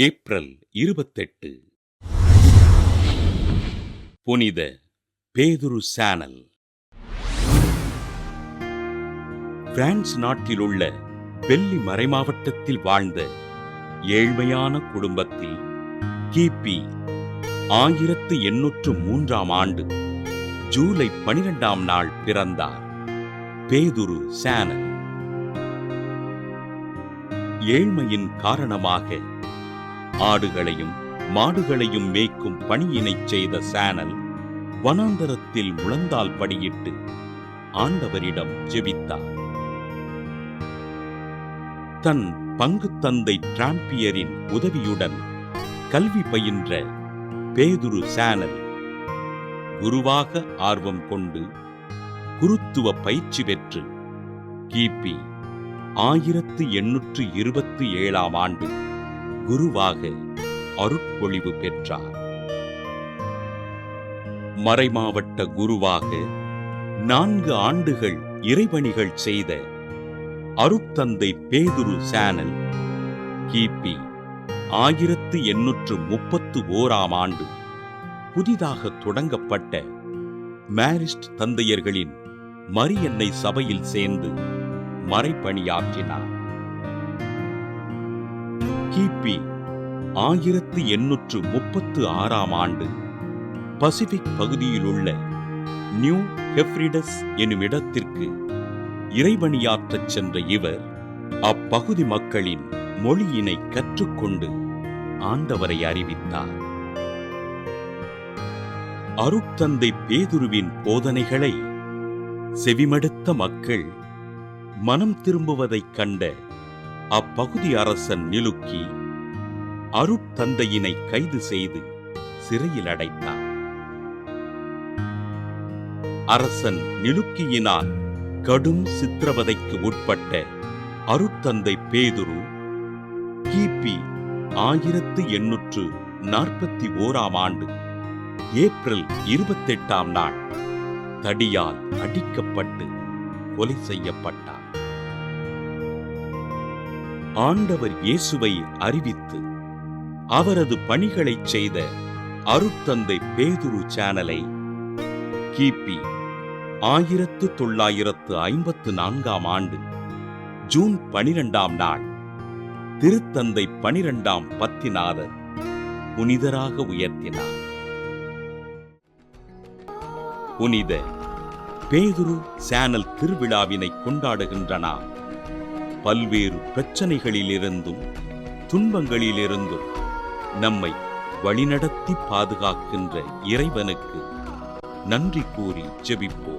April 28 புனித பேதுரு channel. France நாட்டிலுள்ள பெல்லி மறைமாவட்டத்தில் வாழ்ந்த ஏழ்மையான குடும்பத்தில் கிபி 1803 ஜூலை 12 பிறந்தார் பேதுரு சானல். ஏழ்மையின் காரணமாக ஆடுகளையும் மாடுகளையும் மேய்க்கும் பணியினைச் செய்த சானல் வனாந்தரத்தில் முழந்தால் படியிட்டு ஆண்டவரிடம் ஜெபித்தார். தன் பங்கு தந்தை டிராம்பியரின் உதவியுடன் கல்வி பயின்ற பேதுரு சானல் குருவாக ஆர்வம் கொண்டு குருத்துவ பயிற்சி பெற்று கிபி 1827 குருவாக அருட்பொழிவு பெற்றார். மறைமாவட்ட குருவாக 4 ஆண்டுகள் இறைபணிகள் செய்த அருட்தந்தை பேதுரு சானல் கிபி 1831 புதிதாக தொடங்கப்பட்ட மாரிஸ்ட் தந்தையர்களின் மரியன்னை சபையில் சேர்ந்து மறைபணியாற்றினார். கிபி 1836 பசிபிக் பகுதியிலுள்ள நியூ ஹெப்ரிடஸ் எனும் இடத்திற்கு இறைபணியாற்றச் சென்ற இவர் அப்பகுதி மக்களின் மொழியினை கற்றுக்கொண்டு ஆண்டவரை அறிவித்தார். அருட்தந்தை பேதுருவின் போதனைகளை செவிமடுத்த மக்கள் மனம் திரும்புவதைக் கண்ட அப்பகுதி அரசன் நிலுக்கி அருட்தந்தையினை கைது செய்து சிறையில் அடைத்தார். அரசன் நிலுக்கியினால் கடும் சித்திரவதைக்கு உட்பட்ட அருட்தந்தை பேதுரு கிபி 1841 ஏப்ரல் 28 தடியால் அடிக்கப்பட்டு கொலை செய்யப்பட்டார். ஆண்டவர் இயேசுவை அறிவித்து அவரது பணிகளைச் செய்த அருட்தந்தை பேதுரு சானலை கிபி 1954 ஜூன் 12 திருத்தந்தை 12 பத்திநாதர் புனிதராக உயர்த்தினார். புனித பேதுரு சானல் திருவிழாவினை கொண்டாடுகின்ற நாம் பல்வேறு பிரச்சனைகளிலிருந்தும் துன்பங்களிலிருந்தும் நம்மை வழிநடத்தி பாதுகாக்கின்ற இறைவனுக்கு நன்றி கூறி ஜெபிப்போம்.